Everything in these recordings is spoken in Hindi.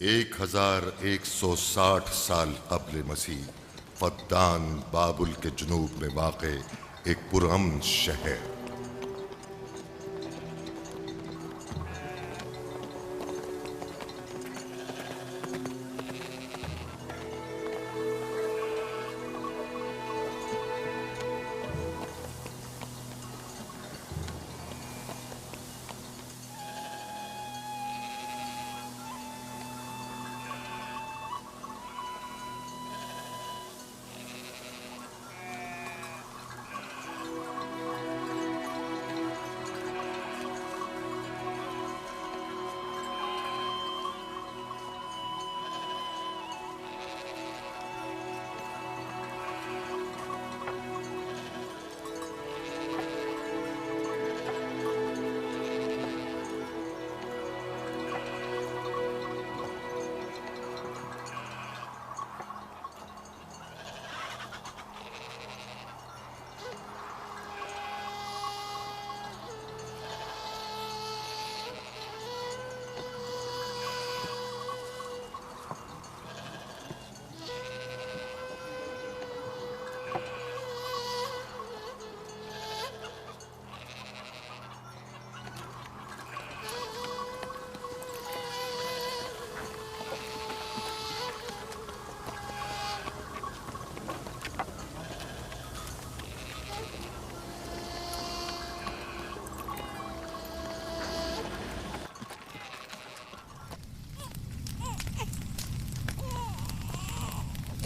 एक 1160 साल कब्ल मसीह फद्दान बाबुल के जुनूब में वाक़े एक पुरअमन शहर।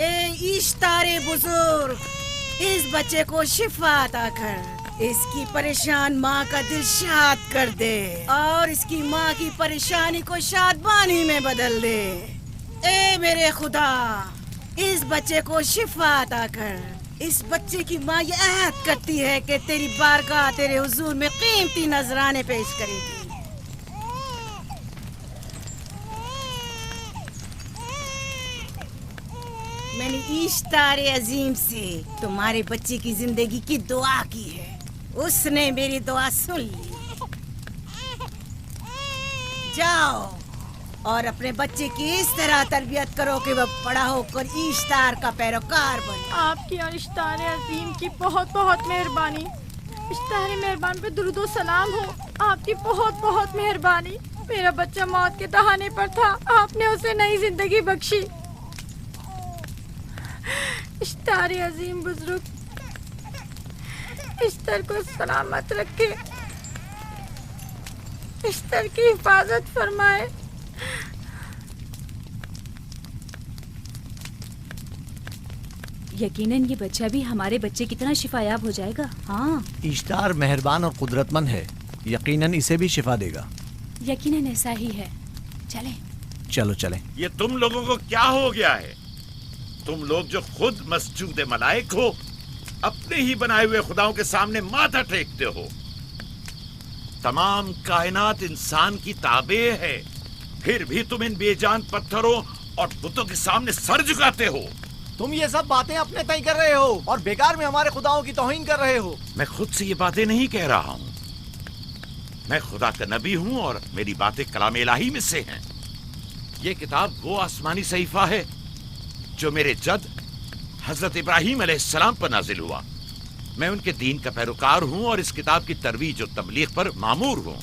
ए इश्तारे बुजुर्ग, इस बच्चे को शिफा अता कर, इसकी परेशान माँ का दिल शाद कर दे और इसकी माँ की परेशानी को शादबानी में बदल दे। ए मेरे खुदा, इस बच्चे को शिफा अता कर। इस बच्चे की माँ ये अहद करती है कि तेरी बारगाह तेरे हुजूर में कीमती नजराने पेश करेगी। मैंने इश्तारे अजीम से तुम्हारे बच्चे की जिंदगी की दुआ की है, उसने मेरी दुआ सुन ली। जाओ और अपने बच्चे की इस तरह तरबियत करो कि वह बड़ा होकर इश्तार का पैरोकार बने। आपकी और इश्तारे अजीम की बहुत बहुत मेहरबानी। इश्तारे मेहरबान पे दुरूद सलाम हो। आपकी बहुत बहुत मेहरबानी। मेरा बच्चा मौत के दहाने पर था, आपने उसे नई जिंदगी बख्शी। इश्तारे अजीम बुजुर्ग इश्तर को सलामत रखे, इश्तर की हिफाजत फरमाए। यकीनन ये बच्चा भी हमारे बच्चे की तरह शिफायाब हो जाएगा। हाँ, इश्तार मेहरबान और कुदरतमंद है, यकीनन इसे भी शिफा देगा। यकीनन ऐसा ही है। चलें। चलो चलें। ये तुम लोगों को क्या हो गया है? तुम लोग जो खुद मस्जूद मलाइक हो, अपने ही बनाए हुए खुदाओं के सामने माथा टेकते हो। तमाम कायनात इंसान की ताबे है, फिर भी तुम इन बेजान पत्थरों और बुतों के सामने सर झुकाते हो। तुम ये सब बातें अपने तय कर रहे हो और बेकार में हमारे खुदाओं की तौहीन कर रहे हो। मैं खुद से ये बातें नहीं कह रहा हूँ। मैं खुदा का नबी हूँ और मेरी बातें कलाम इलाही में से हैं। ये किताब वो आसमानी सहीफा है जो मेरे जद हजरत इब्राहीम अलैहिस्सलाम पर नाजिल हुआ। मैं उनके दीन का पैरोकार हूँ और इस किताब की तरवीज और तबलीग पर मामूर हूँ।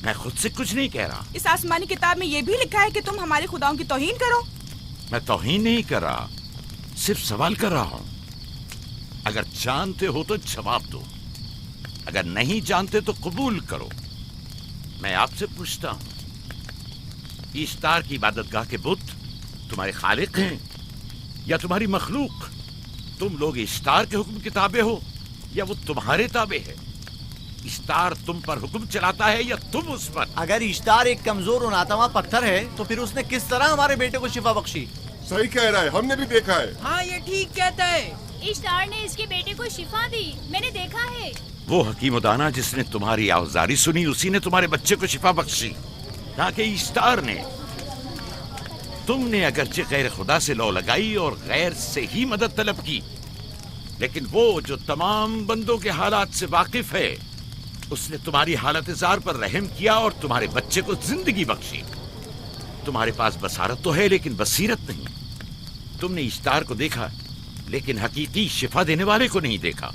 मैं खुद से कुछ नहीं कह रहा। इस आसमानी किताब में ये भी लिखा है कि तुम हमारे खुदाओं की तौहीन करो। मैं तौहीन नहीं कर रहा, सिर्फ सवाल कर रहा हूँ। अगर जानते हो तो जवाब दो, अगर नहीं जानते तो कबूल करो। मैं आपसे पूछता हूँ, इश्तार की इबादतगाह के बुत तुम्हारे खालिक हैं या तुम्हारी मखलूक? तुम लोग इश्तार के हुक्म की ताबे हो या वो तुम्हारे ताबे है? इश्तार तुम पर हुक्म चलाता है या तुम उस पर? अगर इश्तार एक कमजोर और नातवा पत्थर है तो फिर उसने किस तरह हमारे बेटे को शिफा बख्शी? सही कह रहा है, हमने भी देखा है। हाँ, ये ठीक कहता है। इश्तार ने इसके बेटे को शिफा दी, मैंने देखा है। वो हकीम दाना जिसने तुम्हारी आवाज़ारी सुनी, उसी ने तुम्हारे बच्चे को शिफा बख्शी, ना कि इश्तार ने। तुमने अगरचे गैर खुदा से लौ लगाई और गैर से ही मदद तलब की, लेकिन वो जो तमाम बंदों के हालात से वाकिफ है, उसने तुम्हारी हालत ज़ार पर रहम किया और तुम्हारे बच्चे को जिंदगी बख्शी। तुम्हारे पास बसारत तो है लेकिन बसीरत नहीं। तुमने इश्तार को देखा लेकिन हकीकी शिफा देने वाले को नहीं देखा।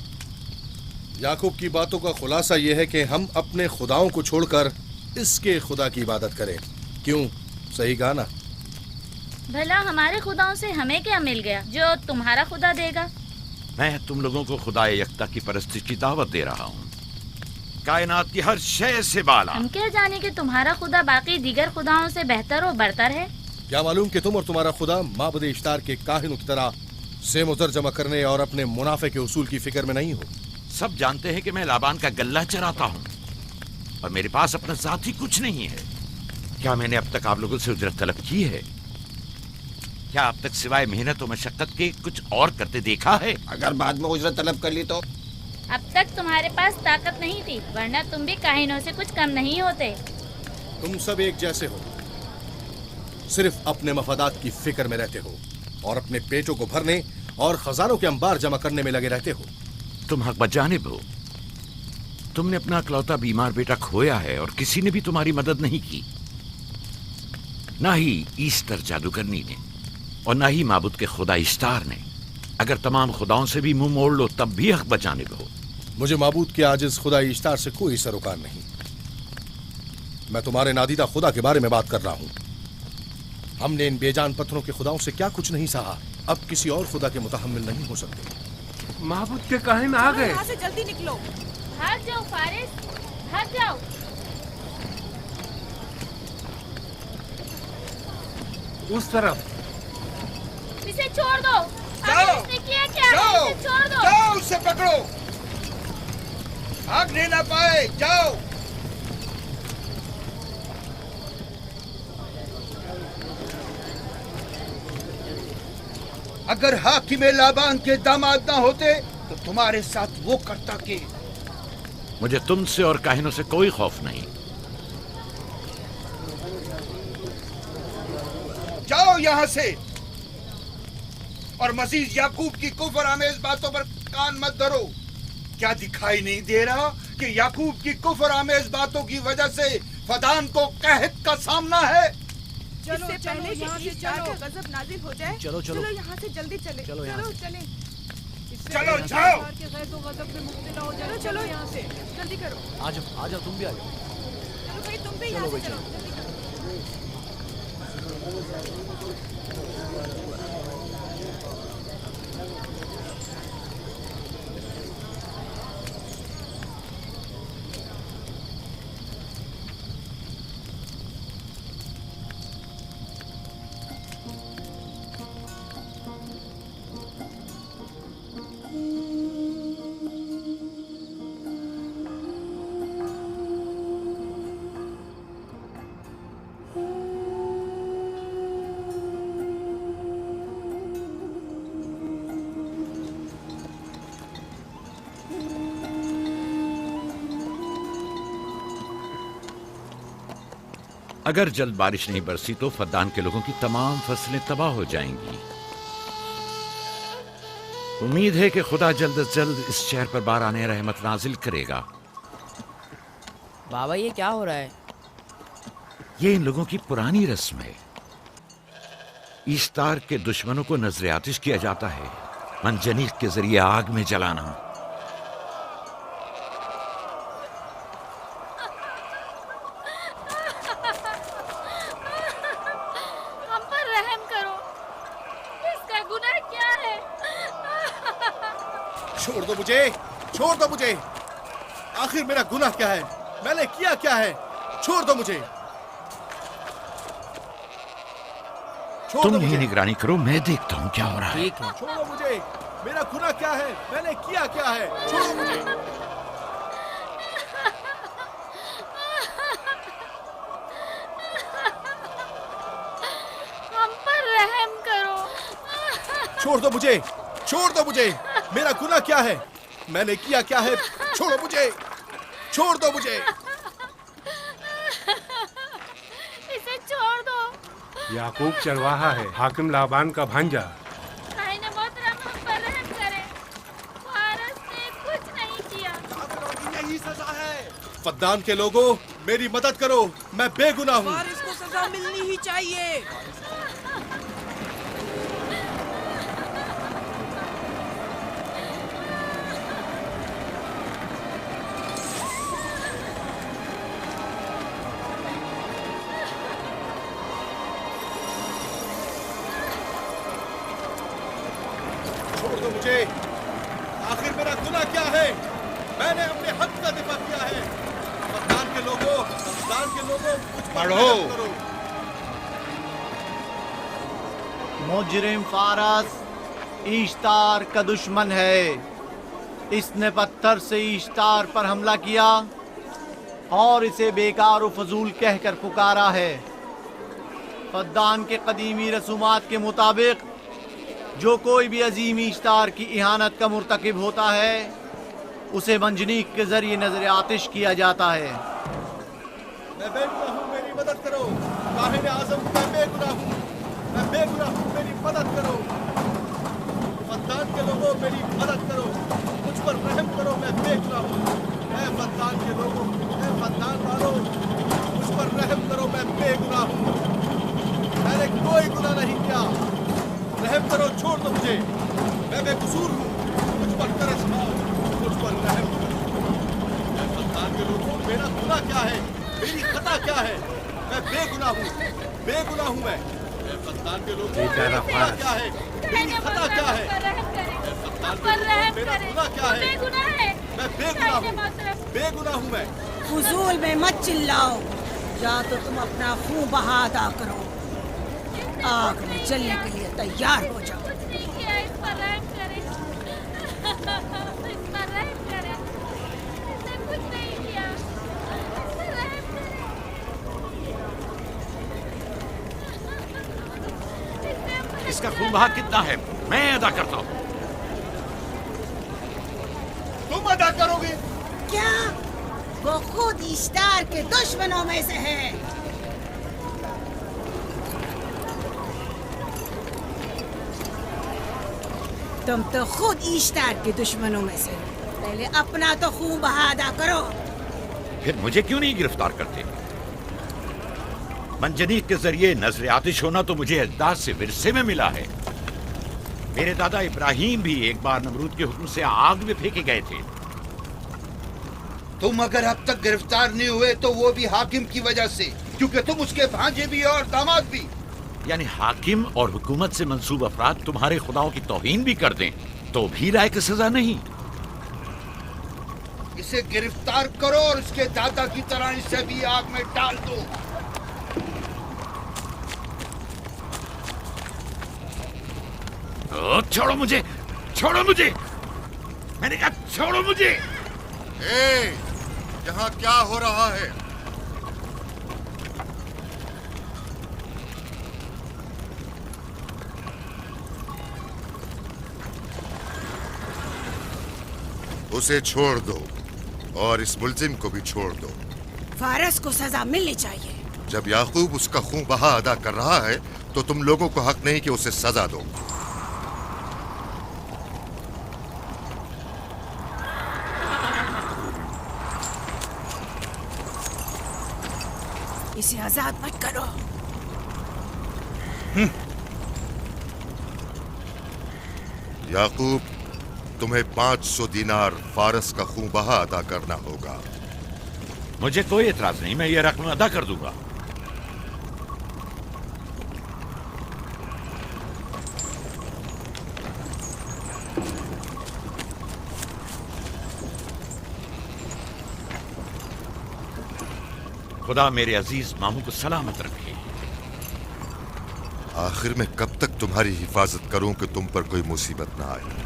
याकूब की बातों का खुलासा यह है कि हम अपने खुदाओं को छोड़कर इसके खुदा की इबादत करें। क्यों? सही कहा ना? भला हमारे खुदाओं से हमें क्या मिल गया जो तुम्हारा खुदा देगा? मैं तुम लोगों को खुदा यकता की परस्तिश की दावत दे रहा हूँ, कायनात की हर शय से बाला। हम क्या जाने कि तुम्हारा खुदा बाकी दीगर खुदाओं से बेहतर और बरतर है? क्या मालूम कि तुम और तुम्हारा खुदा माबुद इश्तार के काहिनों की तरह सेम उतर जमा करने और अपने मुनाफे के उसूल की फिक्र में नहीं हो। सब जानते हैं कि मैं लाबान का गल्ला चराता हूँ और मेरे पास अपना जाती कुछ नहीं है। क्या मैंने अब तक आप लोगों से उजरत तलब की है? क्या अब तक सिवाय मेहनत और मशक्कत के कुछ और करते देखा है? अगर बाद में उजरत तलब कर ली तो? अब तक तुम्हारे पास ताकत नहीं थी, वरना तुम भी काहिनों से कुछ कम नहीं होते। तुम सब एक जैसे हो, सिर्फ अपने मफादात की फिक्र में रहते हो और अपने पेटों को भरने और खजानों के अंबार जमा करने में लगे रहते हो। तुम हक बजानिब हो। तुमने अपना इकलौता बीमार बेटा खोया है और किसी ने भी तुम्हारी मदद नहीं की, ना ही ईस्टर जादूगरनी ने और ना ही माबुद के खुदा इश्तार ने। अगर तमाम खुदाओं से भी मुंह मोड़ लो तब भी हक बजानिब हो। मुझे माबूद के आजिज खुदा इश्तार से कोई सरोकार नहीं। मैं तुम्हारे नादीदा खुदा के बारे में बात कर रहा हूँ। हमने इन बेजान पत्थरों के खुदाओं से क्या कुछ नहीं सहा, अब किसी और खुदा के मुतहम्मिल नहीं हो सकते। माबूद के काहिन आ गए। यहाँ से जल्दी निकलो। भाग जाओ फारिस, भाग जाओ। उस तरफ। इसे छोड़ दो। जाओ, इसने किया क्या है? जाओ, इसे छोड़ दो। जाओ, उसे पकड़ो, भागने ना पाए। जाओ। अगर हाकिम लाबान के दामाद ना होते तो तुम्हारे साथ वो करता के। मुझे तुमसे और काहिनों से कोई खौफ नहीं। जाओ यहाँ से, और मजीद याकूब की कुफर आमेज बातों पर कान मत धरो। क्या दिखाई नहीं दे रहा कि याकूब की कुफर आमेज बातों की वजह से फदान को कहत का सामना है? चलो पहले यहाँ से जाकर गजब नाजिल हो जाए। चलो चलो चलो यहाँ से जल्दी चले। चलो यहाँ से। चले। चलो जाओ। चलो चलो यहाँ से जल्दी करो। आ जाओ तुम भी आ जाओ। चलो भाई तुम भी यहाँ से चलो। अगर जल्द बारिश नहीं बरसी तो फद्दान के लोगों की तमाम फसलें तबाह हो जाएंगी। उम्मीद है कि खुदा जल्द से जल्द इस शहर पर बाराने रहमत नाजिल करेगा। बाबा ये क्या हो रहा है? ये इन लोगों की पुरानी रस्म है। ईस्तार के दुश्मनों को नजर आतिश किया जाता है, मंजनीक के जरिए आग में जलाना। छोड़ दो मुझे। आखिर मेरा गुनाह क्या है? मैंने किया क्या है? छोड़ दो मुझे। तुम ही निगरानी करो, मैं देखता हूँ क्या हो रहा है। ठीक है। छोड़ो मुझे। मेरा गुनाह क्या है? मैंने किया क्या है? छोड़ो मुझे। हम पर रहम करो। छोड़ दो मुझे। छोड़ दो मुझे। मेरा गुनाह क्या है? मैंने किया क्या है? छोड़ो मुझे। छोड़ दो मुझे। इसे छोड़ दो। याकूब चरवाहा है, हाकिम लाबान का भांजा। मोहतरम हम पर रहम करे। वारिस ने कुछ नहीं किया। यही सजा है। फद्दान के लोगों, मेरी मदद करो, मैं बेगुनाह हूँ। वारिस को सजा मिलनी ही चाहिए। मुझे आखिर मेरा गुनाह क्या है? मैंने अपने हक का दिफा किया है। फद्दान के लोगों, मुझ पर रहम करो। मुजरिम फारस ईश्तार का दुश्मन है। इसने पत्थर से ईश्तार पर हमला किया और इसे बेकार व फजूल कहकर पुकारा है। फद्दान के कदीमी रसूमात के मुताबिक जो कोई भी अजीम ईश्तार की इहानत का मुर्तकिब होता है उसे मंजनीक के जरिए नजर आतिश किया जाता है। मैं बेगुनाह हूँ, मेरी मदद करो। काहिन आज़म, मैं बेगुनाह हूँ, मैं बेगुनाह हूँ, मेरी मदद करो। फद्दान के लोगों, मेरी मदद करो, मुझ पर रहम करो, मैं बेगुनाह हूँ। ऐ फद्दान के लोगों, ऐ फद्दान वालों, मुझ पर रहम करो, मैं बेगुनाह हूँ। मैंने कोई गुनाह नहीं किया, रहम करो, छोड़ दो मुझे। मैं बेकसूर हूँ, मुझ पर तरस खाओ, मुझ पर रहम करो। ऐ फद्दान के लोगों, मेरा गुनाह क्या है? मेरी खता क्या है? मैं बेगुनाह हूँ, बेगुनाह हूँ मैं। ऐ फद्दान के लोगों, मेरा गुनाह क्या है? मेरी खता क्या है? ऐ फद्दान के लोगों, मेरा गुनाह क्या है? मैं बेगुनाह हूँ, बेगुनाह हूँ मैं। फुजूल में मत चिल्लाओ, या तो तुम अपना खून बहा अदा करो। आग में जलने के लिए तैयार हो जाओ। इसका खून बहा कितना है मैं अदा करता हूँ। तुम अदा करोगे? क्या? वो खुद इश्तार के दुश्मनों में से है। तुम तो खुद इश्तार के दुश्मनों में से। पहले अपना तो खून बहा अदा करो। फिर मुझे क्यों नहीं गिरफ्तार करते? मंजनीक के जरिए नजर आतिश होना तो मुझे अजदाद से विरसे में मिला है। मेरे दादा इब्राहिम भी एक बार नमरूद के हुक्म से आग में फेंके गए थे। तुम अगर अब तक गिरफ्तार नहीं हुए तो वो भी हाकिम की वजह से, क्योंकि तुम उसके भांजे भी और दामाद भी। यानी हाकिम और हुकूमत से मंसूब अफराद तुम्हारे खुदाओं की तौहीन भी कर दें तो भी लायक सजा नहीं। इसे गिरफ्तार करो और उसके दादा की तरह इसे भी आग में डाल दो। छोड़ो मुझे, छोड़ो मुझे, मैंने कहा छोड़ो मुझे। यहाँ क्या हो रहा है? उसे छोड़ दो और इस मुल्जिम को भी छोड़ दो। फारस को सजा मिलनी चाहिए। जब याकूब उसका खून बहा अदा कर रहा है तो तुम लोगों को हक नहीं कि उसे सजा दो। इसे आजाद मत करो। याकूब, तुम्हें 500 दीनार फारस का खून बहा अदा करना होगा। मुझे कोई एतराज नहीं, मैं ये रकम अदा कर दूंगा। खुदा मेरे अजीज मामू को सलामत रखे। आखिर में कब तक तुम्हारी हिफाजत करूं कि तुम पर कोई मुसीबत ना आए?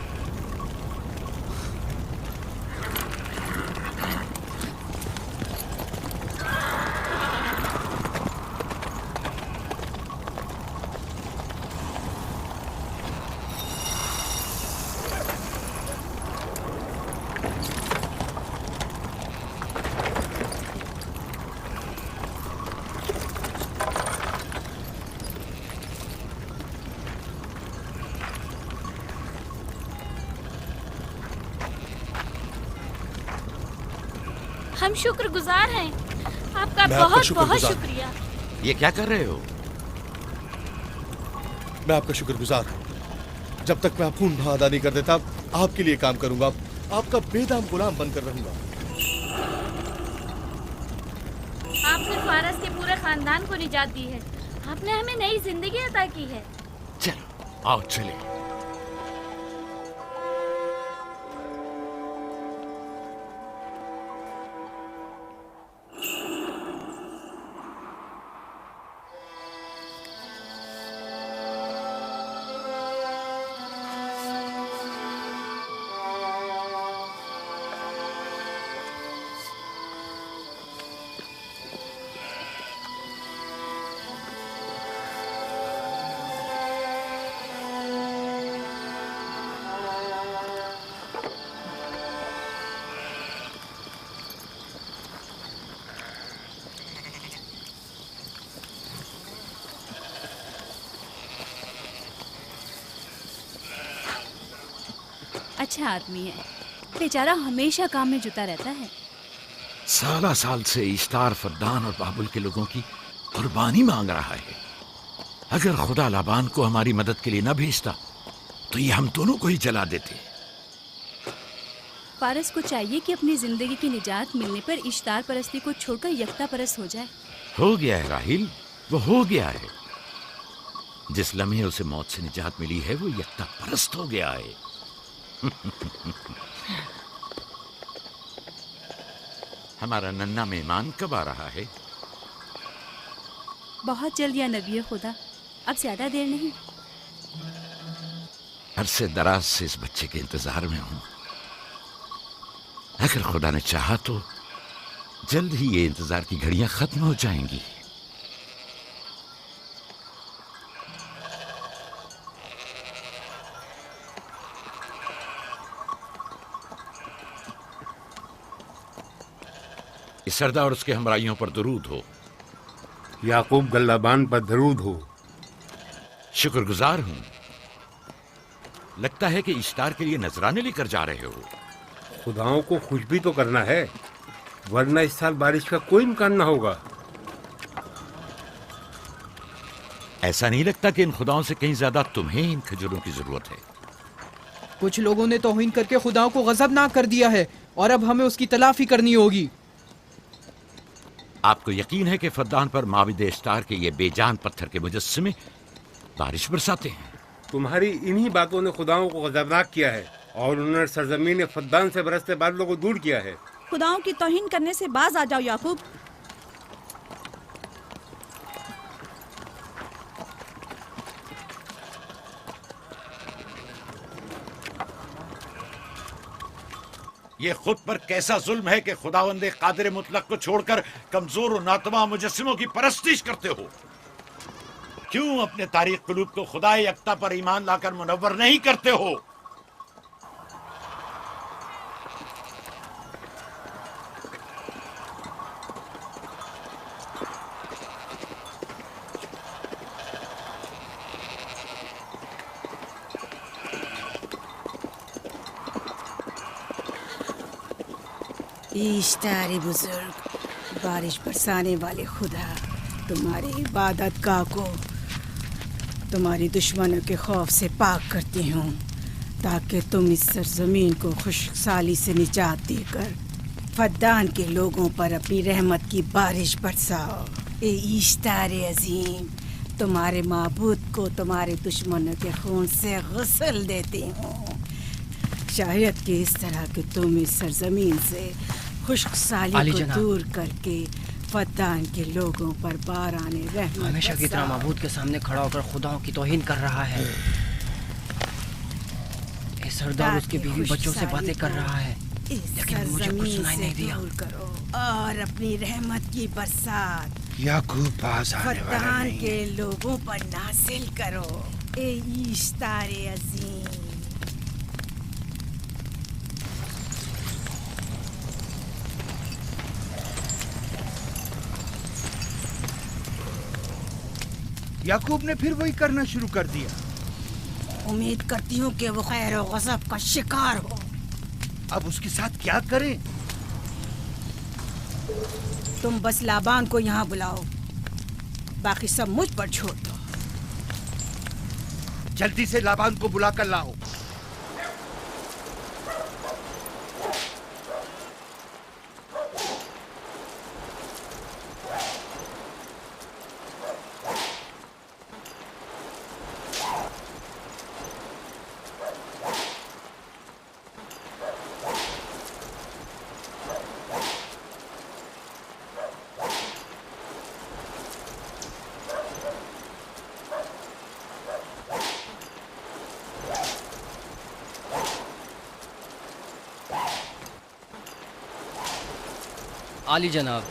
हम शुक्रगुजार हैं आपका, मैं बहुत शुक्रगुजार बहुत शुक्रिया। ये क्या कर रहे हो? मैं आपका शुक्रगुजार हूँ। जब तक मैं खून बहा अदा नहीं कर देता आपके लिए काम करूंगा, आपका बेदाम गुलाम बनकर रहूंगा। आपने फारस के पूरे खानदान को निजात दी है। आपने हमें नई जिंदगी अता की है। चलो आओ चले। अच्छा आदमी है, बेचारा हमेशा काम में जुटा रहता है। साला साल से इश्तार, फद्दान और बाबुल के लोगों की कुर्बानी मांग रहा है। अगर खुदा लाबान को हमारी मदद के लिए न भेजता तो ये हम दोनों को ही जला देते। फारस को चाहिए कि अपनी जिंदगी की निजात मिलने पर इश्तार परस्ती को छोड़कर यकता परस्त हो जाए। हो गया है राहिल, वो हो गया है। जिस लम्हे उसे मौत से निजात मिली है वो यकता परस्त हो गया है। हमारा नन्ना मेहमान कब आ रहा है? बहुत जल्द या नबी खुदा, अब ज्यादा देर नहीं। अरसे दराज से इस बच्चे के इंतजार में हूं। अगर खुदा ने चाहा तो जल्द ही ये इंतजार की घड़ियां खत्म हो जाएंगी। इस सरदार और उसके हमराइयों पर दरूद हो। याकूब गल्लाबान पर दरूद हो। शुक्रगुजार हूं। लगता है कि इश्तार के लिए नजराने लेकर जा रहे हो। खुदाओं को खुश भी तो करना है, वरना इस साल बारिश का कोई इम्कान ना होगा। ऐसा नहीं लगता कि इन खुदाओं से कहीं ज्यादा तुम्हें इन खजूरों की जरूरत है? कुछ लोगों ने तौहीन करके खुदाओं को गजबनाक कर दिया है और अब हमें उसकी तलाफी करनी होगी। आपको यकीन है कि फद्दान पर माबिद इश्तार के ये बेजान पत्थर के मुजस्समे बारिश बरसाते हैं? तुम्हारी इन्हीं बातों ने खुदाओं को गजबनाक किया है और उन्होंने सरजमीन फद्दान से बरसते बादलों को दूर किया है। खुदाओं की तौहीन करने से बाज आ जाओ याकूब। ये खुद पर कैसा जुल्म है कि खुदावंदे कादिर मुतलक को छोड़कर कमजोर और नातमा मुजस्सिमों की परस्तिश करते हो। क्यों अपने तारीख कुलूब को खुदाए यकता पर ईमान लाकर मुनव्वर नहीं करते हो? इश्तार बुजुर्ग, बारिश बरसाने वाले खुदा, तुम्हारी इबादत गाह को तुम्हारी दुश्मनों के खौफ से पाक करती हूँ, ताकि तुम इस सरजमीन को खुशहाली से निजात देकर फद्दान के लोगों पर अपनी रहमत की बारिश बरसाओ। ए इश्तार अजीम, तुम्हारे माबूद को तुम्हारे दुश्मनों के खून से गुस्ल देती हूँ। शायद कि इस तरह कि तुम इस सरजमीन से खुशहाली को दूर करके फद्दान के लोगों पर बाराने रहमत हमेशा की तरह माबूद के सामने खड़ा होकर खुदाओं की तौहीन कर रहा है। ये सरदार उसके बीवी बच्चों से बातें कर रहा है, लेकिन मुझे कुछ सुनाई नहीं दिया। करो और अपनी रहमत की बरसात याकूब पास आने वाला फद्दान नहीं। के लोगों पर नासिल करो। ए इश्तार अजीम, याकूब ने फिर वही करना शुरू कर दिया। उम्मीद करती हूँ कि वो खैर और गज़ब का शिकार हो। अब उसके साथ क्या करें? तुम बस लाबान को यहाँ बुलाओ, बाकी सब मुझ पर छोड़ दो। जल्दी से लाबान को बुला कर लाओ। आली जनाब,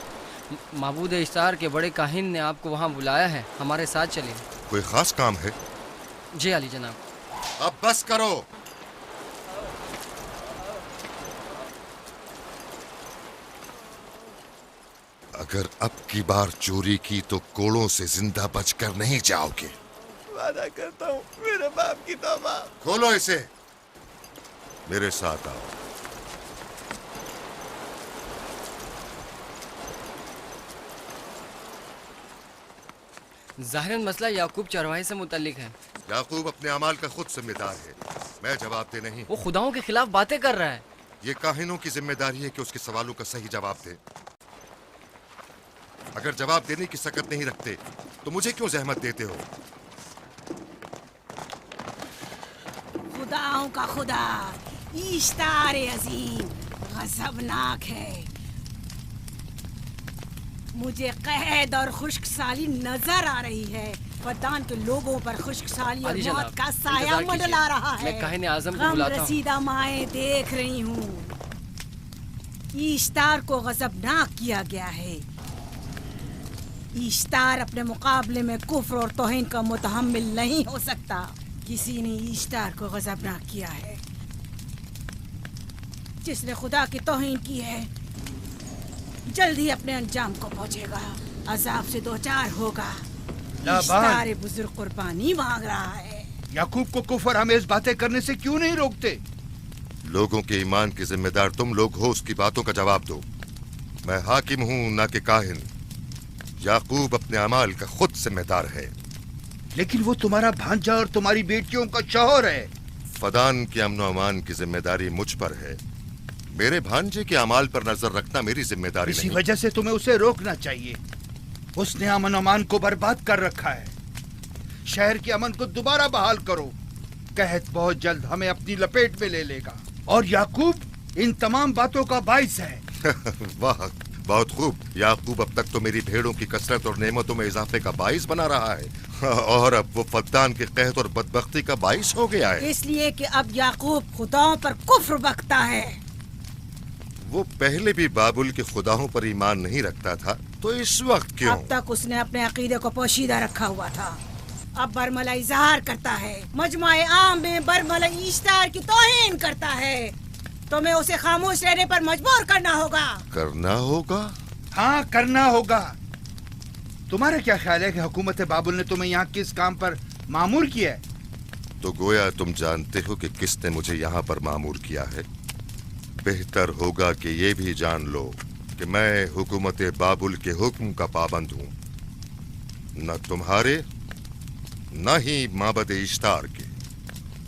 माबूद इश्तार के बड़े काहिन ने आपको वहाँ बुलाया है, हमारे साथ चलिए। कोई खास काम है? जी आली जनाब। अब बस करो। अगर अब की बार चोरी की तो कोड़ों से जिंदा बचकर नहीं जाओगे। वादा करता हूँ, मेरे बाप की तौबा। खोलो इसे, मेरे साथ आओ। ज़ाहिरन मसला याकूब चरवाहे से मुतल्लिक है। याकूब अपने अमाल का खुद जिम्मेदार है, मैं जवाब दे नहीं। वो खुदाओं के खिलाफ बातें कर रहा है। ये काहिनों की जिम्मेदारी है कि उसके सवालों का सही जवाब दे। अगर जवाब देने की सकत नहीं रखते तो मुझे क्यों जहमत देते हो? खुदाओं का खुदा इश्तार अजीम गज़बनाक है। मुझे कैद और खुशहाली नजर आ रही है। फद्दान के लोगों पर खुशहाली और मौत का साया मंडला रहा है। मैं काहिन आज़म को गम बुलाता हूं। रसीदा माएं देख रही हूँ। इश्तार को गज़बनाक किया गया है। इश्तार अपने मुकाबले में कुफ्र और तौहीन का मुतहम्मिल नहीं हो सकता। किसी ने इश्तार को गज़बनाक किया है। जिसने खुदा की तौहीन की है जल्दी अपने अंजाम को पहुंचेगा, अजाब से दो चार होगा। लाबान। इश्तार बुजुर्ग कुर्बानी मांग रहा है। याकूब को कुफर आमेज बातें करने से क्यों नहीं रोकते? लोगों के ईमान की जिम्मेदार तुम लोग हो, उसकी बातों का जवाब दो। मैं हाकिम हूँ ना कि काहिन। याकूब अपने अमाल का खुद जिम्मेदार है। लेकिन वो तुम्हारा भांजा और तुम्हारी बेटियों का शौहर है। फदान के अमन अमान की जिम्मेदारी मुझ पर है। मेरे भांजे के अमाल पर नजर रखना मेरी जिम्मेदारी इसी नहीं। वजह से तुम्हें उसे रोकना चाहिए। उसने अमन अमान को बर्बाद कर रखा है। शहर के अमन को दोबारा बहाल करो। कहत बहुत जल्द हमें अपनी लपेट में ले लेगा और याकूब इन तमाम बातों का बाइस है। वाह, बहुत खूब। याकूब अब तक तो मेरी भेड़ों की कसरत और नेमतों में इजाफे का बाइस बना रहा है और अब वो फद्दान के कहत और बदबख्ती का बाइस हो गया है। इसलिए कि अब याकूब खुदाओं पर कुफ्र बकता है। वो पहले भी बाबुल के खुदाओं पर ईमान नहीं रखता था, तो इस वक्त क्यों? अब तक उसने अपने अकीदे को पोशीदा रखा हुआ था, अब बरमला इजहार करता है, मजमाए आम में बरमला इश्तार की तौहीन करता है। तुम्हें उसे खामोश रहने पर मजबूर करना होगा। करना होगा? हाँ, करना होगा। तुम्हारा क्या ख्याल है कि हुकूमत बाबुल ने तुम्हें यहाँ किस काम पर मामूर किया है? तो गोया तुम जानते हो कि किसने मुझे यहाँ पर मामूर किया है। बेहतर होगा कि ये भी जान लो कि मैं हुकूमत बाबुल के हुक्म का पाबंद हूँ, न तुम्हारे न ही माबद इश्तार के।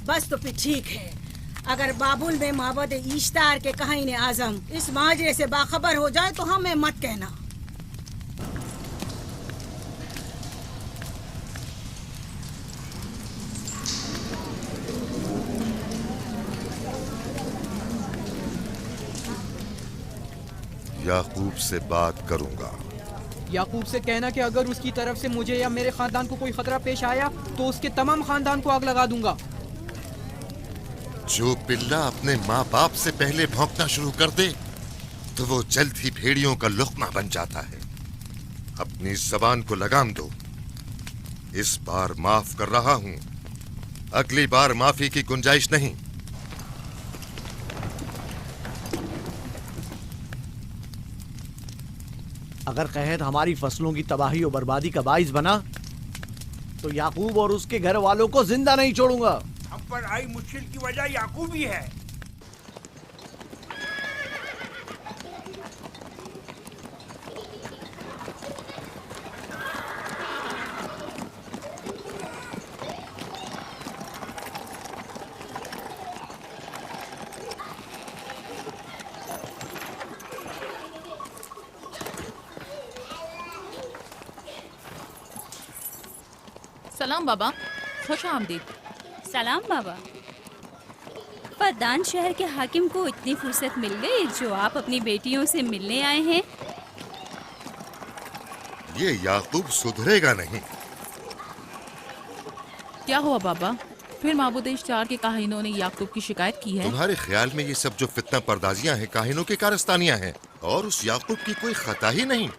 बस तो फिर ठीक है। अगर बाबुल में माबद इश्तार के काहिन आजम इस माजरे से बाखबर हो जाए तो हमें मत कहना। याकूब से बात करूंगा। याकूब से कहना कि अगर उसकी तरफ से मुझे या मेरे खानदान को कोई खतरा पेश आया तो उसके तमाम खानदान को आग लगा दूंगा। जो पिल्ला अपने माँ बाप से पहले भौंकना शुरू कर दे तो वो जल्द ही भेड़ियों का लुक़मा बन जाता है। अपनी जबान को लगाम दो। इस बार माफ कर रहा हूँ, अगली बार माफी की गुंजाइश नहीं। अगर कहत हमारी फसलों की तबाही और बर्बादी का बाइस बना तो याकूब और उसके घर वालों को जिंदा नहीं छोड़ूंगा। हम पर आई मुश्किल की वजह याकूब ही है। सलाम बाबा, खुश आमदीद। सलाम बाबा। फद्दान शहर के हाकिम को इतनी फुर्सत मिल गई जो आप अपनी बेटियों से मिलने आए हैं। ये याकूब सुधरेगा नहीं। क्या हुआ बाबा? फिर माबूद इश्तार के काहिनों ने याकूब की शिकायत की है? तुम्हारे ख्याल में ये सब जो फितना पर्दाजियां हैं काहिनों की कारस्तानियां हैं और उस याकूब की कोई खता ही नहीं।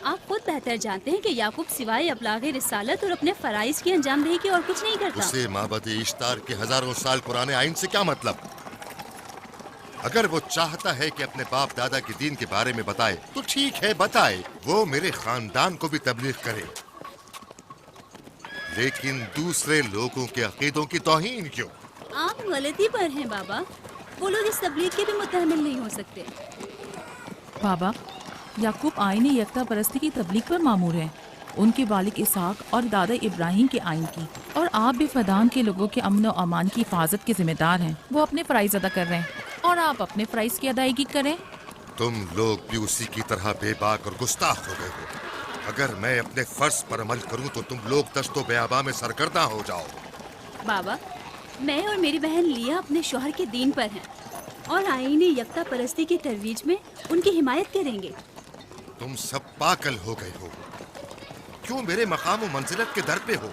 आप खुद बेहतर जानते हैं कि याकूब सिवाय अबलागे रिसालत और अपने फराइज की अंजामदही की और कुछ नहीं करता। उसे माबद इश्तार के हजारों साल पुराने आइन से क्या मतलब? अगर वो चाहता है कि अपने बाप दादा के दीन के बारे में बताए तो ठीक है, बताए। वो मेरे खानदान को भी तबलीग करे, लेकिन दूसरे लोगों के अकीदों की तौहीन क्यों? आप गलती पर हैं बाबा। वो लोग इस तबलीग के भी मुतहम्मिल नहीं हो सकते। बाबा, याकूब आईने यकता परस्ती की तबलीग पर मामूर है, उनके वालिद इसहाक और दादा इब्राहिम के आइन की। और आप भी फदान के लोगों के अमन और अमान की हिफाजत के जिम्मेदार हैं। वो अपने फ़राइज़ अदा कर रहे हैं और आप अपने फ़राइज़ की अदायगी करें। तुम लोग भी उसी की तरह बेबाक और गुस्ताख हो गए हो। अगर मैं अपने फर्ज पर अमल करूं तो तुम लोग दस्तो बेआबा में सरगर्दा हो जाओ। बाबा, मैं और मेरी बहन लिया अपने शौहर के दीन पर हैं और आईने यकता परस्ती की तरवीज में उनकी हिमायत करेंगे। तुम सब पागल हो गए हो। क्यों मेरे मकाम और मंजिलत के दर पे हो?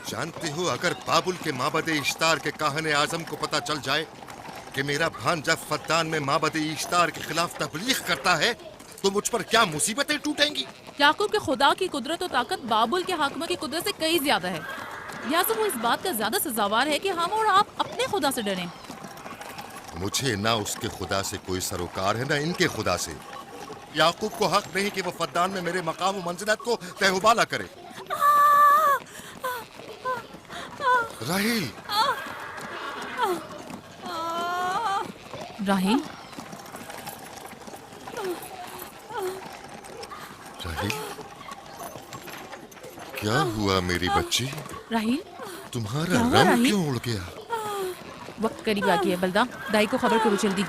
जानते हो, अगर बाबुल के माबद इश्तार के काहने आजम को पता चल जाए कि मेरा भांजा फद्दान में माबद इश्तार के खिलाफ तबलीग करता है तो मुझ पर क्या मुसीबतें टूटेंगी। याकूब के खुदा की कुदरत और ताकत बाबुल के हाकिम की कुदरत से कई ज्यादा है। या तो वो इस बात का ज्यादा सजावार है कि हम और आप अपने खुदा से डरें। मुझे ना उसके खुदा से कोई सरोकार है ना इनके खुदा से। याकूब को हक नहीं कि वो फद्दान में मेरे मकाम व मंजिलत को तहबाला करे। राहिल, राहिल, राहिल, क्या हुआ मेरी बच्ची? राहिल, तुम्हारा क्या हुआ, रंग राहिल? क्यों उड़ गया? वक्त करीब आ गया है। बलदा, दाई को खबर करो जल्दी।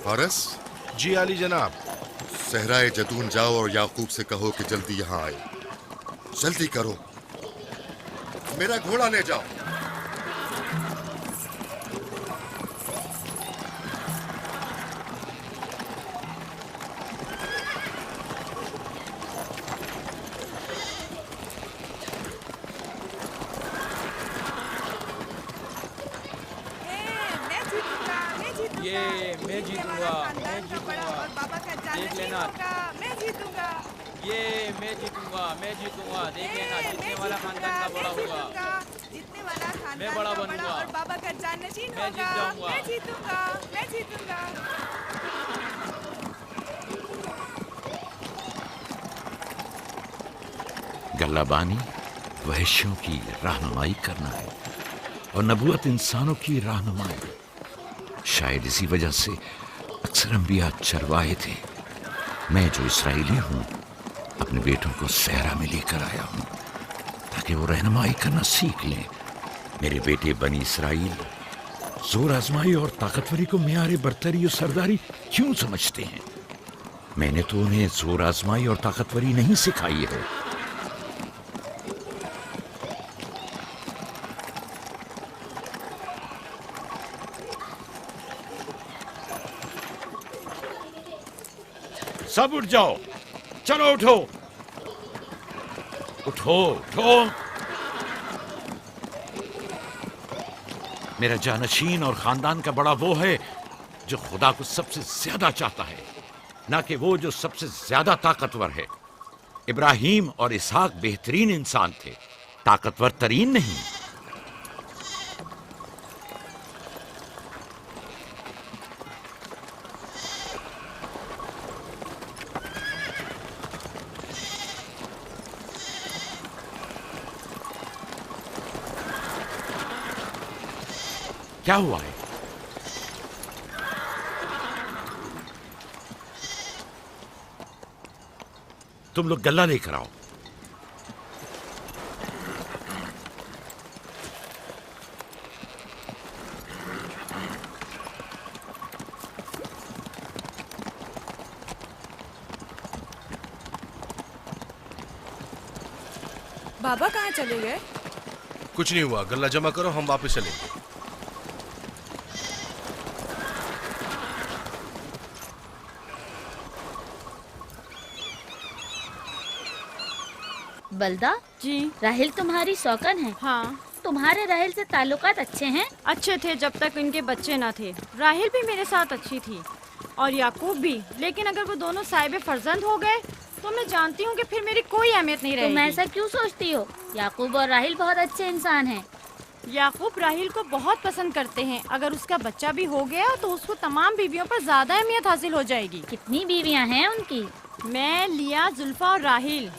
फारस? जी आली जनाब। सहराए जतून जाओ और याकूब से कहो कि जल्दी यहाँ आए। जल्दी करो, मेरा घोड़ा ले जाओ। मैं जीतूंगा, मैं जीतूंगा। देख लेना, मैं जीतूंगा। ये मैं जीतूंगा, मैं जीतूंगा। देख लेना, जीतने वाला खानदान का बड़ा होगा। जीतने वाला खानदान मैं बड़ा का बनूंगा। और बाबा का जाननशीन मैं जीत होगा। जाऊंगा। मैं जीतूंगा, मैं जीतूंगा। गल्लाबानी वहशियों की रहनुमाई करना है और नबूवत इंसानों की रहनुमाई। शायद इसी वजह से अक्सर अंबिया चरवाहे थे। मैं जो इसराइली हूँ अपने बेटों को सहरा में लेकर आया हूँ ताकि वो रहनुमाई करना सीख लें। मेरे बेटे बनी इसराइल जोर आजमाई और ताकतवरी को मियारे बरतरी और सरदारी क्यों समझते हैं? मैंने तो उन्हें जोर आजमाई और ताकतवरी नहीं सिखाई है। सब उठ जाओ, चलो उठो, उठो, उठो। मेरा जानशीन और खानदान का बड़ा वो है जो खुदा को सबसे ज्यादा चाहता है, ना कि वो जो सबसे ज्यादा ताकतवर है। इब्राहिम और इसहाक बेहतरीन इंसान थे, ताकतवर तरीन नहीं। क्या हुआ है? तुम लोग गल्ला लेकर आओ। बाबा कहाँ चले गए? कुछ नहीं हुआ, गल्ला जमा करो, हम वापस चलेंगे। बलदा जी, राहिल तुम्हारी सौकन है। हाँ, तुम्हारे राहिल से ताल्लुकात अच्छे हैं? अच्छे थे जब तक इनके बच्चे ना थे। राहिल भी मेरे साथ अच्छी थी और याकूब भी, लेकिन अगर वो दोनों साहिब फर्जंद हो गए तो मैं जानती हूँ कि फिर मेरी कोई अहमियत नहीं रहेगी। तुम ऐसा क्यों सोचती हो? याकूब और राहिल बहुत अच्छे इंसान हैं। याकूब राहिल को बहुत पसंद करते हैं। अगर उसका बच्चा भी हो गया तो उसको तमाम बीवियों पर ज्यादा अहमियत हासिल हो जाएगी। कितनी बीवियाँ हैं उनकी? मैं, लिया, जुल्फा और राहिल।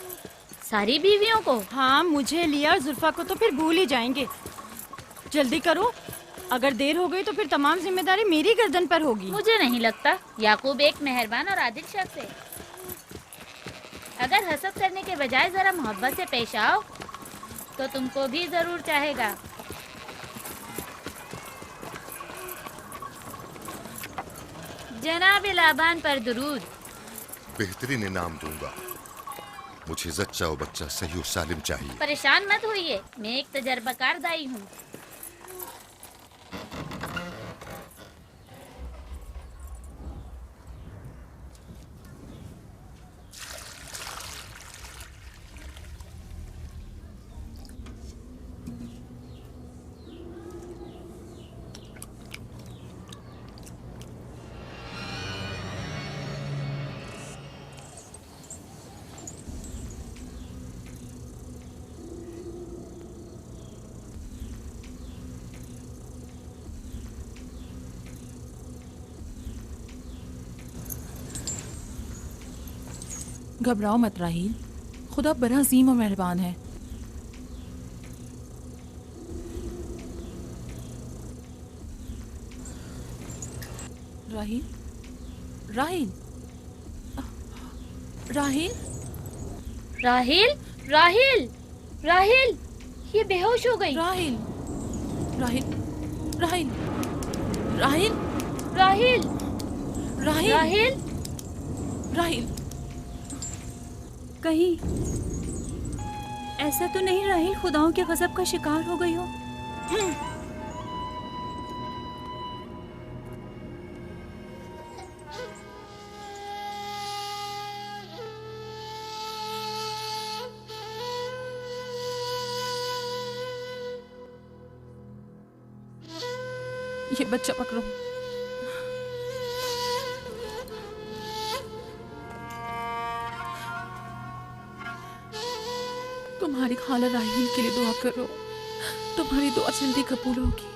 सारी बीवियों को? हाँ, मुझे, लिया और जुल्फा को तो फिर भूल ही जाएंगे। जल्दी करो, अगर देर हो गई तो फिर तमाम जिम्मेदारी मेरी गर्दन पर होगी। मुझे नहीं लगता। याकूब एक मेहरबान और आदिल शख्स है। अगर हसद करने के बजाय जरा मोहब्बत से पेश आओ तो तुमको भी जरूर चाहेगा। जनाब लाबान पर दुरूद। बेहतरीन इनाम दूंगा। मुझे जच्चा और बच्चा सही और सालिम चाहिए। परेशान मत होइए, मैं एक तजर्बाकार दाई हूँ। घबराओ मत राहील, खुदा बड़ा अजीम और मेहरबान है। राहील, राहील, राहील, राहिल, राहिल, राहिल, ये बेहोश हो गई। राहील, राहील, राहील, राहील, राहिल, राहील, राहिल, राहील, कहीं ऐसा तो नहीं राहिल खुदाओं के गजब का शिकार हो गई हो? ये बच्चा पकड़ो। तुम्हारी खाला राहील के लिए दुआ करो, तुम्हारी दुआ जल्दी कबूल होगी।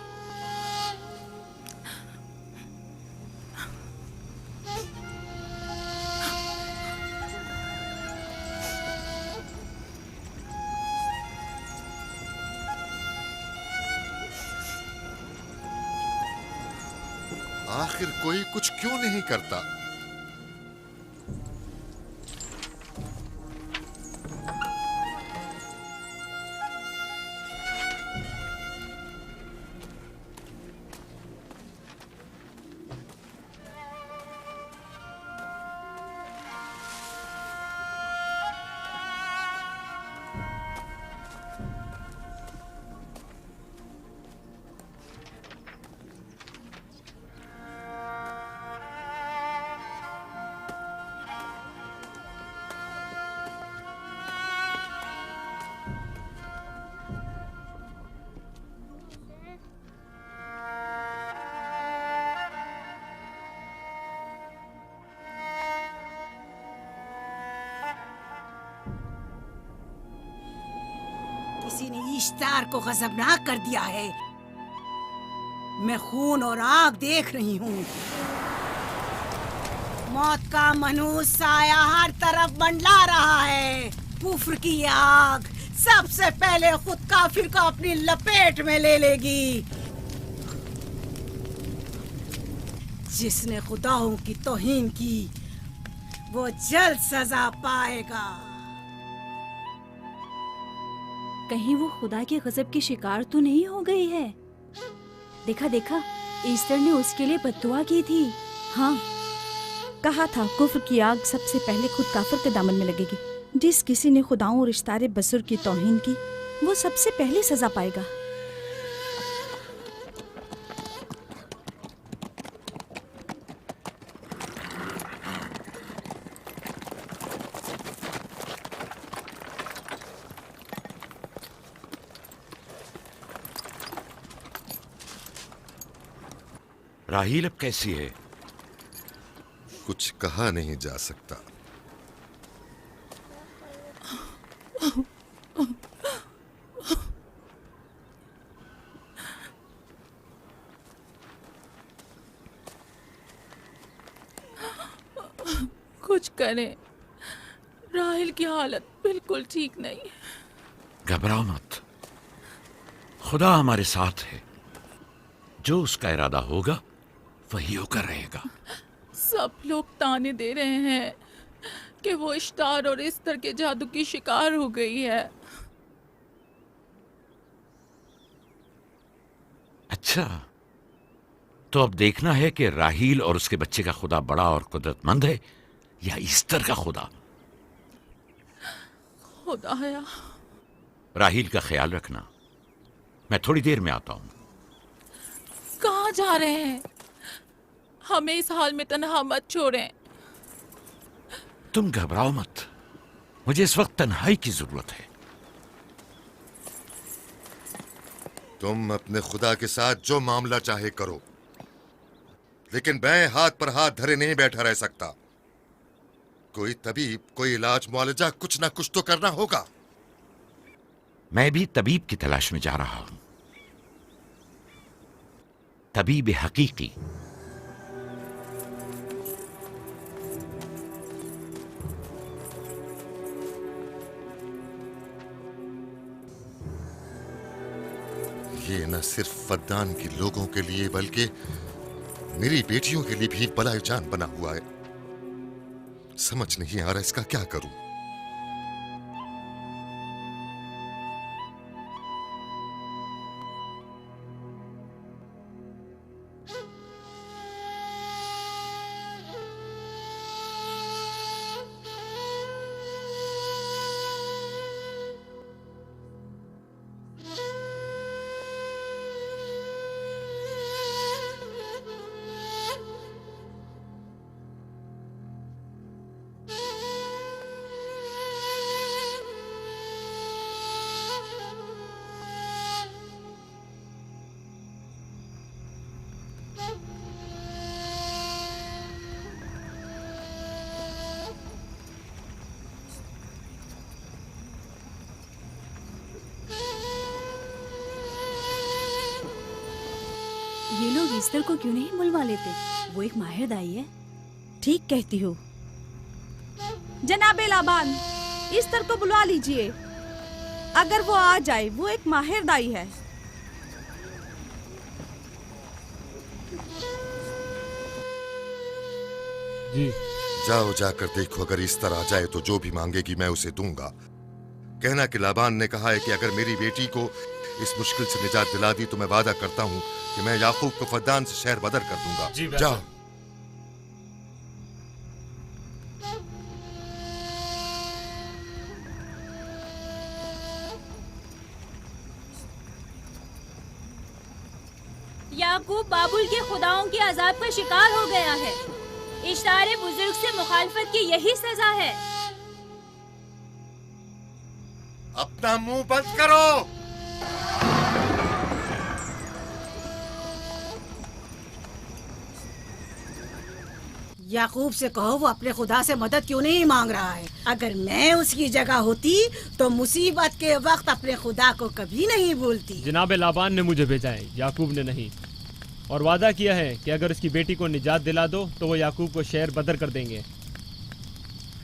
आखिर कोई कुछ क्यों नहीं करता? किसी ने इश्तार को गजबनाक कर दिया है। मैं खून और आग देख रही हूँ। मौत का मनहूस साया हर तरफ मंडला रहा है। कुफ्र की आग सबसे पहले खुद काफिर को अपनी लपेट में ले लेगी। जिसने खुदाओं की तौहीन की वो जल्द सजा पाएगा। कहीं वो खुदा के गजब की शिकार तो नहीं हो गई है? देखा देखा, ईस्टर ने उसके लिए बद्दुआ की थी। हाँ, कहा था कुफ्र की आग सबसे पहले खुद काफिर के दामन में लगेगी। जिस किसी ने खुदाओं और इश्तारे बसुर की तौहीन की वो सबसे पहले सजा पाएगा। राहील अब कैसी है? कुछ कहा नहीं जा सकता। कुछ करें, राहील की हालत बिल्कुल ठीक नहीं। घबराओ मत, खुदा हमारे साथ है। जो उसका इरादा होगा वही होकर रहेगा। सब लोग ताने दे रहे हैं कि वो इश्तार और इस्तर के जादू की शिकार हो गई है। अच्छा, तो अब देखना है कि राहील और उसके बच्चे का खुदा बड़ा और कुदरतमंद है या ईस्टर का खुदा। खुदाया, राहील का ख्याल रखना। मैं थोड़ी देर में आता हूं। कहाँ जा रहे हैं? हमें इस हाल में तन्हा मत छोड़ें। तुम घबराओ मत, मुझे इस वक्त तन्हाई की जरूरत है। तुम अपने खुदा के साथ जो मामला चाहे करो, लेकिन मैं हाथ पर हाथ धरे नहीं बैठा रह सकता। कोई तबीब, कोई इलाज, मुआलजा, कुछ ना कुछ तो करना होगा। मैं भी तबीब की तलाश में जा रहा हूं। तबीब हकीकी। न सिर्फ फद्दान के लोगों के लिए बल्कि मेरी बेटियों के लिए भी बलाए जान बना हुआ है। समझ नहीं आ रहा इसका क्या करूं। ये लोग ईस्टर को क्यों नहीं बुलवा लेते? वो एक माहिर दाई है। ठीक कहती हो। जनाबे लाबान, ईस्टर को बुलवा लीजिए। अगर वो आ जाए, वो एक माहिर दाई है। जी जाओ, जाकर देखो, अगर इस तरह आ जाए तो जो भी मांगेगी मैं उसे दूंगा। कहना कि लाबान ने कहा है कि अगर मेरी बेटी को इस मुश्किल से निजात दिला दी तो मैं वादा करता हूँ कि मैं याकूब को फद्दान से शहर बदर कर दूंगा। जाओ। याकूब बाबुल के खुदाओं के अजाब का शिकार हो गया है। इश्तारे बुजुर्ग से मुखालफत की यही सजा है। अपना मुंह बंद करो। याकूब से कहो वो अपने खुदा से मदद क्यों नहीं मांग रहा है। अगर मैं उसकी जगह होती तो मुसीबत के वक्त अपने खुदा को कभी नहीं भूलती। जनाब लाबान ने मुझे भेजा है, याकूब ने नहीं, और वादा किया है कि अगर उसकी बेटी को निजात दिला दो तो वो याकूब को शहर बदर कर देंगे।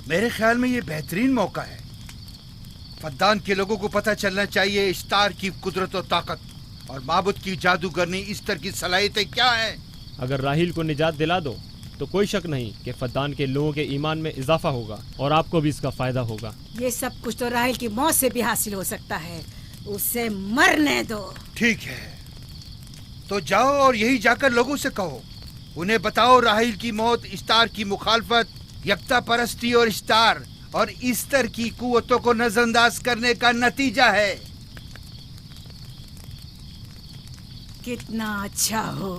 मेरे ख्याल में ये बेहतरीन मौका है। फद्दान के लोगों को पता चलना चाहिए इश्तार की कुदरत और ताकत और माबुद की जादूगरनी ईस्टर की सलाहियतें क्या हैं। अगर राहील को निजात दिला दो तो कोई शक नहीं कि फद्दान के लोगों के ईमान में इजाफा होगा और आपको भी इसका फायदा होगा। ये सब कुछ तो राहील की मौत से भी हासिल हो सकता है। उसे मरने दो। ठीक है, तो जाओ और यही जाकर लोगों से कहो, उन्हें बताओ राहील की मौत इश्तार की मुखालफत, यकता परस्ती और इश्तार और ईस्टर की कुव्वतों को नजरअंदाज करने का नतीजा है। कितना अच्छा हो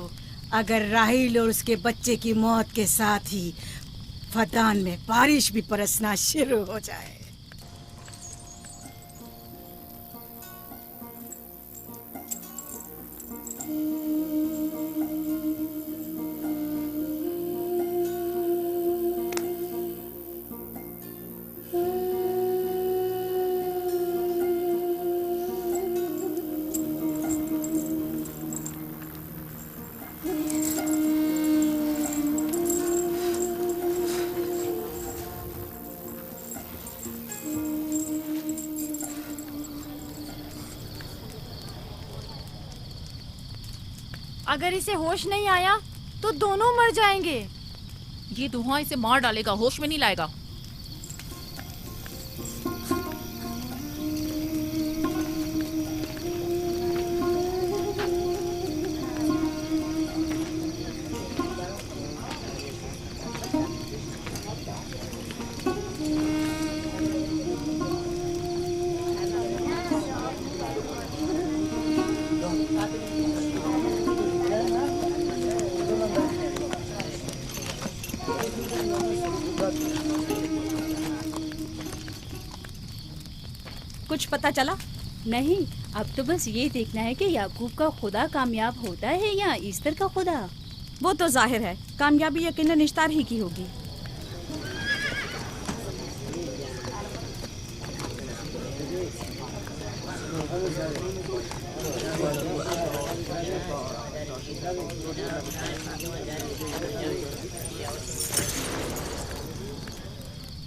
अगर राहील और उसके बच्चे की मौत के साथ ही फद्दान में बारिश भी बरसना शुरू हो जाए। अगर इसे होश नहीं आया तो दोनों मर जाएंगे। ये धुआं इसे मार डालेगा, होश में नहीं लाएगा। कुछ पता चला? नहीं, अब तो बस ये देखना है कि याकूब का खुदा कामयाब होता है या ईस्टर का खुदा। वो तो जाहिर है, कामयाबी यकीनन इश्तार ही की होगी।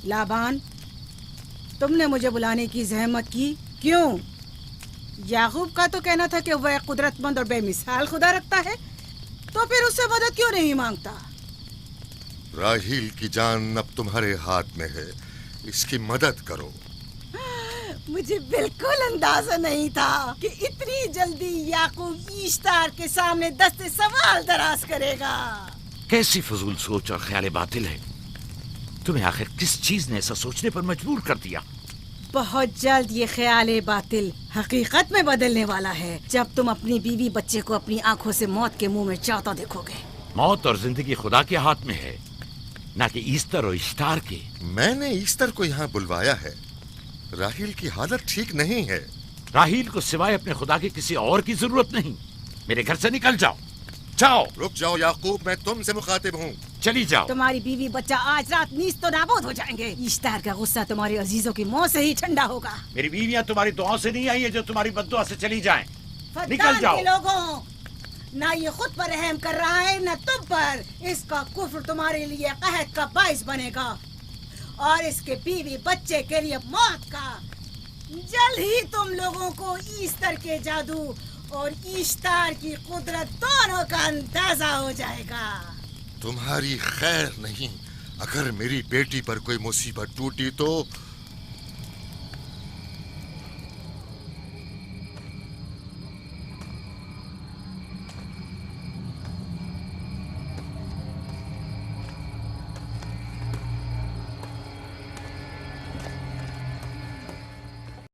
लाबान, तुमने मुझे बुलाने की जहमत की, क्यों? याकूब का तो कहना था कि वह कुदरतमंद और बेमिसाल खुदा रखता है, तो फिर उससे मदद क्यों नहीं मांगता? राहील की जान अब तुम्हारे हाथ में है, इसकी मदद करो। मुझे बिल्कुल अंदाजा नहीं था कि इतनी जल्दी याकूब ईश्तार के सामने दस्ते सवाल दराज करेगा। कैसी फजूल सोच और ख्याल बातिल है। तुम्हें आखिर किस चीज ने ऐसा सोचने पर मजबूर कर दिया? बहुत जल्द ये ख्याल बातिल हकीकत में बदलने वाला है, जब तुम अपनी बीवी बच्चे को अपनी आंखों से मौत के मुंह में चाहता देखोगे। मौत और जिंदगी खुदा के हाथ में है, ना कि ईस्टर और इश्तार के। मैंने ईस्टर को यहाँ बुलवाया है। राहील की हालत ठीक नहीं है। राहील को सिवाय अपने खुदा के किसी और की जरूरत नहीं। मेरे घर से निकल जाओ। जाओ। रुक जाओ याकूब, मैं तुमसे मुखातिब हूँ। चली जाओ। तुम्हारी बीवी बच्चा आज रात नीस तो नाबूद हो जाएंगे। ईश्तार का गुस्सा तुम्हारे अजीजों की मौत से ही ठंडा होगा। मेरी बीवियाँ तुम्हारी दुआओं से नहीं आई है जो तुम्हारी बद्दुआ से चली जाएं। निकल फद्दान जाओ। के लोगों, ना ये खुद पर रहम कर रहा है न तुम पर। इसका कुफ्र तुम्हारे लिए कहत का बाइस बनेगा और इसके बीवी बच्चे के लिए मौत का। जल्द ही तुम लोगों को ईस्टर के जादू और ईश्तार की कुदरत दोनों का अंदाजा हो जाएगा। तुम्हारी खैर नहीं। अगर मेरी बेटी पर कोई मुसीबत टूटी तो